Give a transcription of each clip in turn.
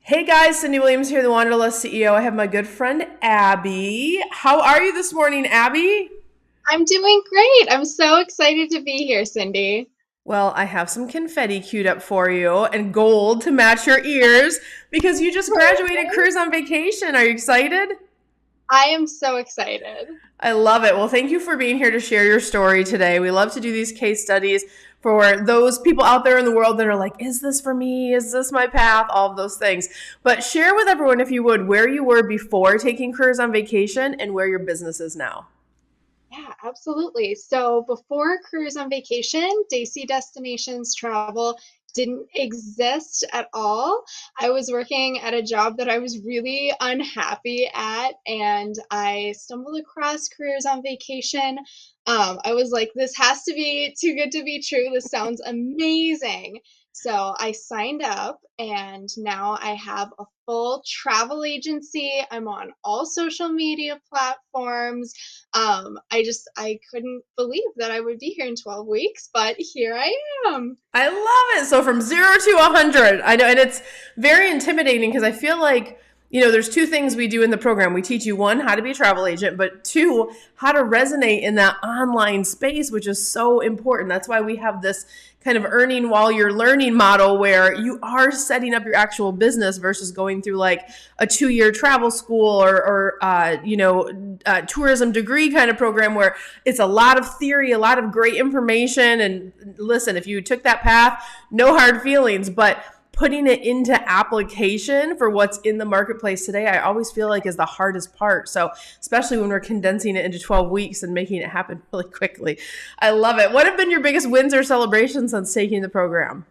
Hey guys, Cyndi Williams here, the Wanderlust CEO. I have my good friend Abby. How are you this morning, Abby? I'm doing great. I'm so excited to be here, Cyndi. Well, I have some confetti queued up for you and gold to match your ears because you just graduated Perfect. cruise on vacation. Are you excited? I am so excited. I love it. Well, thank you for being here to share your story today. We love to do these case studies for those people out there in the world that are like, is this for me? Is this my path? All of those things. But share with everyone, if you would, where you were before taking cruise on vacation and where your business is now. Yeah, absolutely. So before Cruise on Vacation, Daisy Destinations Travel didn't exist at all. I was working at a job that I was really unhappy at, and I stumbled across Cruise on Vacation. I was like, this has to be too good to be true. This sounds amazing. So I signed up, and now I have a full travel agency. I'm on all social media platforms. I couldn't believe that I would be here in 12 weeks, but here I am. I love it. So from 0 to 100, I know, and it's very intimidating because I feel like, there's two things we do in the program. We teach you one, how to be a travel agent, but two, how to resonate in that online space, which is so important. That's why we have this kind of earning while you're learning model where you are setting up your actual business versus going through like a 2 year travel school or tourism degree kind of program where it's a lot of theory, a lot of great information. And listen, if you took that path, no hard feelings, but putting it into application for what's in the marketplace today, I always feel like is the hardest part. So, especially when we're condensing it into 12 weeks and making it happen really quickly. I love it. What have been your biggest wins or celebrations since taking the program?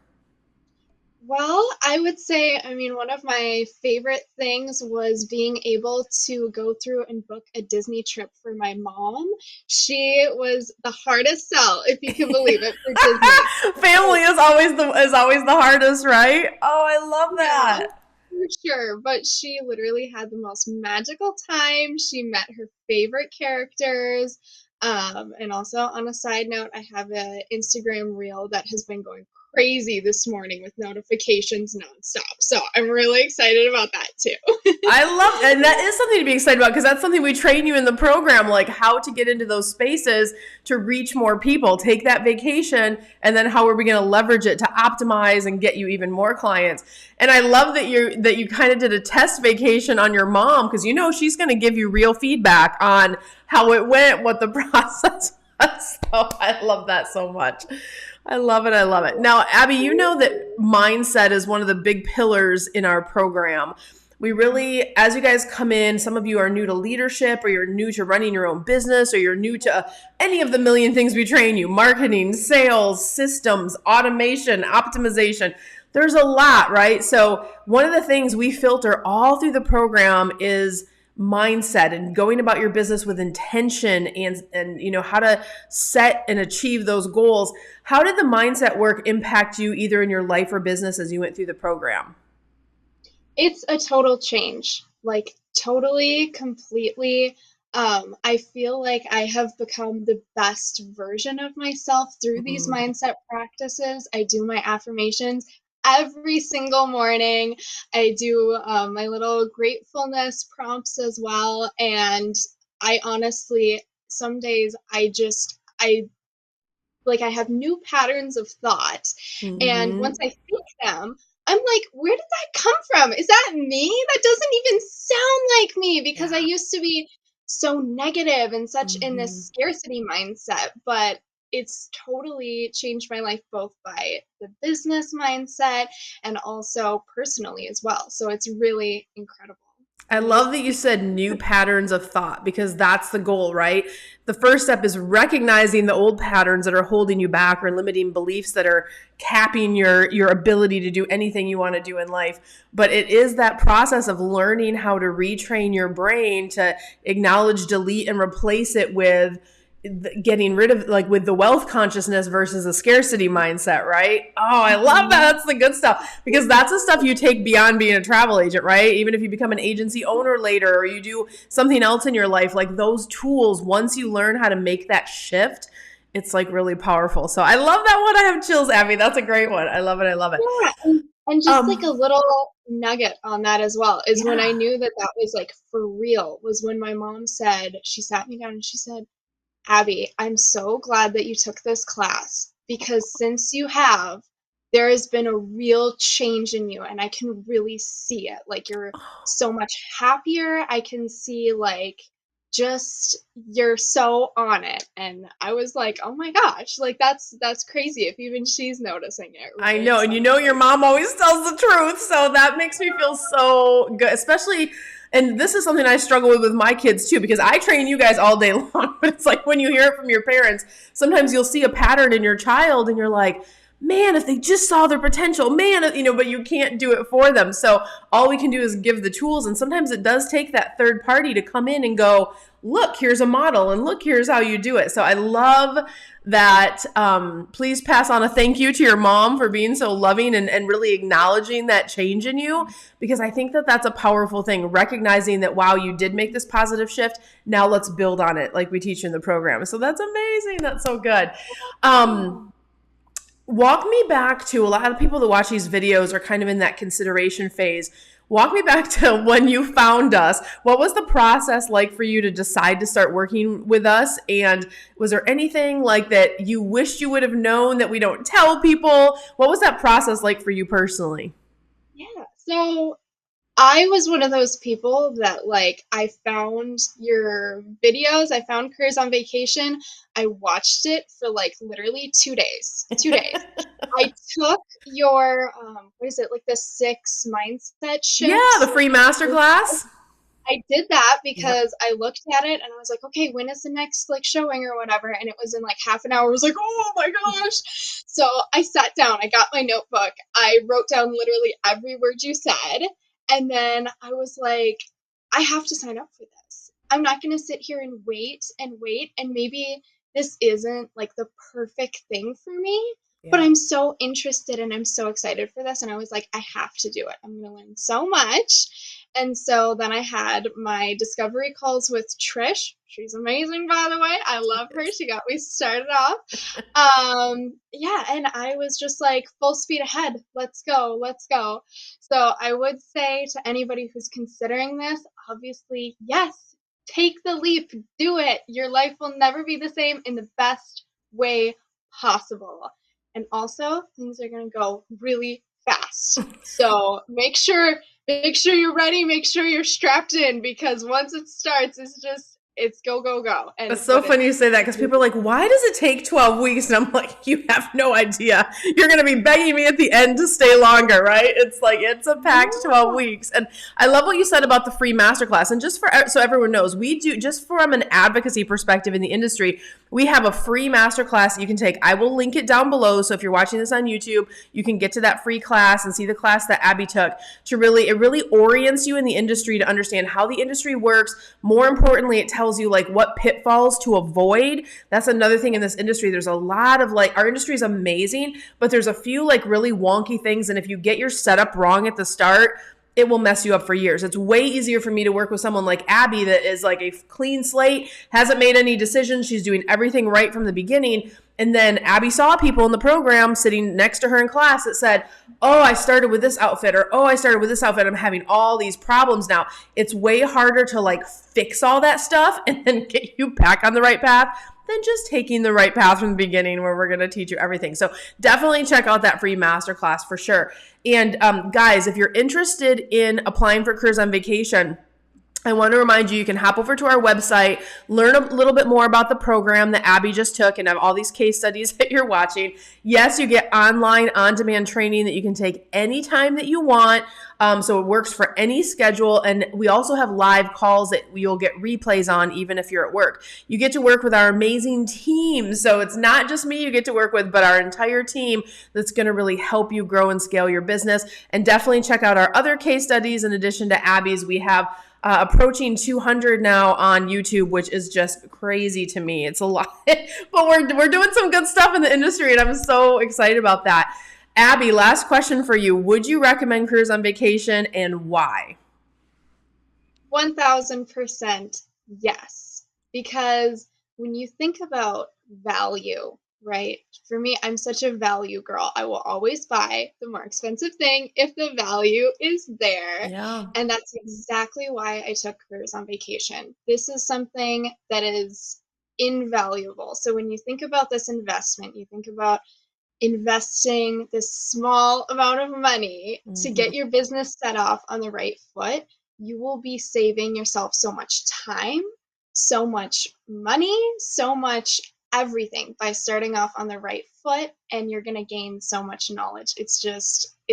Well, I would say, one of my favorite things was being able to go through and book a Disney trip for my mom. She was the hardest sell, if you can believe it, for Disney. Family is always the hardest, right? Oh, I love Yeah, that. for sure. But she literally had the most magical time. She met her favorite characters. And also, on a side note, I have an Instagram reel that has been going crazy this morning with notifications nonstop. So I'm really excited about that too. I love, and that is something to be excited about because that's something we train you in the program, like how to get into those spaces to reach more people. Take that vacation, and then how are we going to leverage it to optimize and get you even more clients? And I love that you kind of did a test vacation on your mom because she's going to give you real feedback on how it went, what the process was. So I love that so much. I love it. I love it. Now, Abby, you know that mindset is one of the big pillars in our program. We really, as you guys come in, some of you are new to leadership or you're new to running your own business or you're new to any of the million things we train you, marketing, sales, systems, automation, optimization. There's a lot, right? So one of the things we filter all through the program is mindset and going about your business with intention and how to set and achieve those goals. How did the mindset work impact you either in your life or business as you went through the program? It's a total change, like totally, completely. I feel like I have become the best version of myself through these Mm. mindset practices. I do my affirmations every single morning. I do my little gratefulness prompts as well. And I honestly, some days I have new patterns of thought. And once Mhm. I think them, I'm like, where did that come from? Is that me? That doesn't even sound like me because I Yeah. used to be so negative and such in this Mhm. scarcity mindset. But it's totally changed my life both by the business mindset and also personally as well. So it's really incredible. I love that you Amazing. said new patterns of thought because that's the goal, right? The first step is recognizing the old patterns that are holding you back or limiting beliefs that are capping your ability to do anything you want to do in life. But it is that process of learning how to retrain your brain to acknowledge, delete, and replace it with getting rid of like with the wealth consciousness versus a scarcity mindset, right? Oh, I love that. Mhm. That's the good stuff because that's the stuff you take beyond being a travel agent, right? Even if you become an agency owner later or you do something else in your life, like those tools, once you learn how to make that shift, it's like really powerful. So I love that one. I have chills, Abby. That's a great one. I love it. I love it. Yeah. And just like a Um, little nugget on that as well is when I yeah. knew that that was like for real, was when my mom said, she sat me down and she said, Abby, I'm so glad that you took this class because since you have, there has been a real change in you, and I can really see it. Like, you're so much happier. I can see, like, just you're so on it. And I was like, oh my gosh, like that's crazy if even she's noticing it, I right? know, and So you know your mom always tells the truth, so that makes me feel so good, especially. And this is something I struggle with my kids too, because I train you guys all day long, but it's like when you hear it from your parents, sometimes you'll see a pattern in your child, and you're like, man, if they just saw their potential, man, but you can't do it for them. So all we can do is give the tools, and sometimes it does take that third party to come in and go, look, here's a model, and look, here's how you do it. So I love that. Please pass on a thank you to your mom for being so loving and really acknowledging that change in you, because I think that that's a powerful thing, recognizing that, wow, you did make this positive shift. Now let's build on it like we teach in the program. So that's amazing. That's so good. Um, Walk me back to, a lot of people that watch these videos are kind of in that consideration phase. Walk me back to when you found us. What was the process like for you to decide to start working with us? And was there anything like that you wished you would have known that we don't tell people? What was that process like for you personally? yeah. So I was one of those people that like I found your videos, I found Careers on Vacation. I watched it for like literally 2 days. 2 days. I took your what is it, like the 6 mindset Yeah, the shifts. free masterclass. I did that Yep. because I looked at it and I was like, okay, when is the next like showing or whatever? And it was in like half an hour. I was like, oh my gosh. So I sat down, I got my notebook, I wrote down literally every word you said. And then I was like, I have to sign up for this. I'm not going to sit here and wait and wait. And maybe this isn't like the perfect thing for me, but Yeah. I'm so interested and I'm so excited for this. And I was like, I have to do it. I'm going to learn so much. And so then I had my discovery calls with Trish. She's amazing, by the way. I love her. She got me started off. Yeah, and I was just like full speed ahead. Let's go, let's go. So I would say to anybody who's considering this, obviously, yes, take the leap, do it. Your life will never be the same in the best way possible. And also, things are going to go really fast. So make sure you're ready, make sure you're strapped in because once it starts, it's go go go. It's And so but funny you say that, because people are like, why does it take 12 weeks? And I'm like, you have no idea. You're going to be begging me at the end to stay longer, right? It's like, it's a packed 12 yeah. weeks. And I love what you said about the free masterclass. And just for, so everyone knows, we do, just from an advocacy perspective in the industry, we have a free masterclass that you can take. I will link it down below. So if you're watching this on YouTube, you can get to that free class and see the class that Abby took. It really orients you in the industry to understand how the industry works. More importantly, it tells you like what pitfalls to avoid. That's another thing in this industry. There's a lot of like, our industry is amazing, but there's a few like really wonky things. And if you get your setup wrong at the start, it will mess you up for years. It's way easier for me to work with someone like Abby that is like a clean slate, hasn't made any decisions. She's doing everything right from the beginning. And then Abby saw people in the program sitting next to her in class that said, oh, I started with this outfit, or oh, I started with this outfit. I'm having all these problems now. It's way harder to like fix all that stuff and then get you back on the right path than just taking the right path from the beginning, where we're going to teach you everything. So definitely check out that free masterclass for sure. And guys, if you're interested in applying for Careers on Vacation, I want to remind you, you can hop over to our website, learn a little bit more about the program that Abby just took, and have all these case studies that you're watching. Yes, you get online, on-demand training that you can take anytime that you want. So it works for any schedule. And we also have live calls that you'll get replays on, even if you're at work. You get to work with our amazing team. So it's not just me you get to work with, but our entire team that's going to really help you grow and scale your business. And definitely check out our other case studies. In addition to Abby's, we have approaching 200 now on YouTube, which is just crazy to me. It's a lot, but we're doing some good stuff in the industry, and I'm so excited about that. Abby, last question for you. Would you recommend Careers on Vacation, and why? 1000% yes. Because when you think about value, Right. For me, I'm such a value girl. I will always buy the more expensive thing if the value is there. Yeah. And that's exactly why I took Careers on Vacation. This is something that is invaluable. So when you think about this investment, you think about investing this small amount of money to Mhm. get your business set off on the right foot, you will be saving yourself so much time, so much money, so much everything by starting off on the right foot, and you're going to gain so much knowledge. It's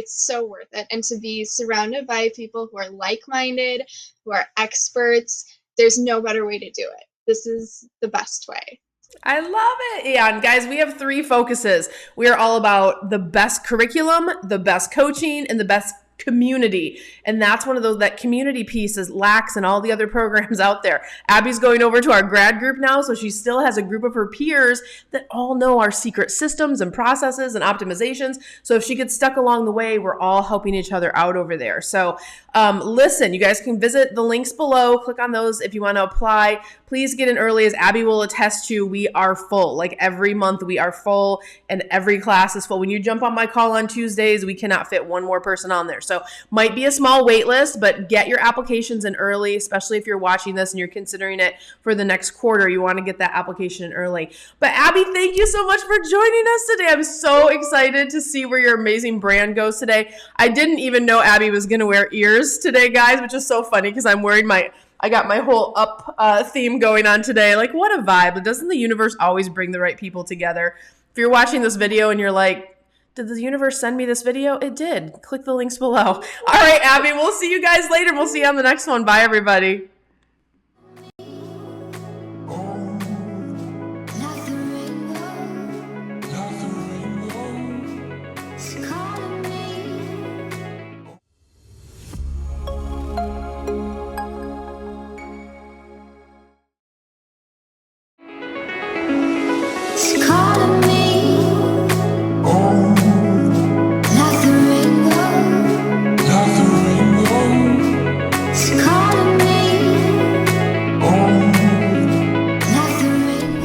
so worth it. And to be surrounded by people who are like-minded, who are experts, there's no better way to do it. This is the best way. I love it. Yeah, and guys, we have 3 focuses. We are all about the best curriculum, the best coaching, and the best community. And that's one of those, that community piece is lacks in all the other programs out there. Abby's going over to our grad group now, so she still has a group of her peers that all know our secret systems and processes and optimizations. So if she gets stuck along the way, we're all helping each other out over there. So listen, you guys can visit the links below, click on those if you want to apply. Please get in early, as Abby will attest to. We are full. Like every month we are full and every class is full. When you jump on my call on Tuesdays, we cannot fit one more person on there. So might be a small wait list, but get your applications in early, especially if you're watching this and you're considering it for the next quarter. You want to get that application in early. But Abby, thank you so much for joining us today. I'm so excited to see where your amazing brand goes today. I didn't even know Abby was going to wear ears today, guys, which is so funny because I'm wearing I got my whole up theme going on today. Like, what a vibe. Doesn't the universe always bring the right people together? If you're watching this video and you're like, did the universe send me this video? It did. Click the links below. All right, Abby, we'll see you guys later. We'll see you on the next one. Bye, everybody.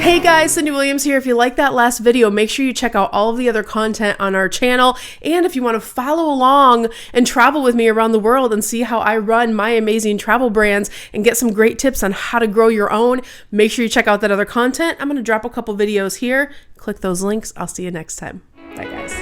Hey guys, Cyndi Williams here. If you like that last video, make sure you check out all of the other content on our channel. And if you want to follow along and travel with me around the world and see how I run my amazing travel brands and get some great tips on how to grow your own, make sure you check out that other content. I'm going to drop a couple videos here. Click those links. I'll see you next time. Bye guys.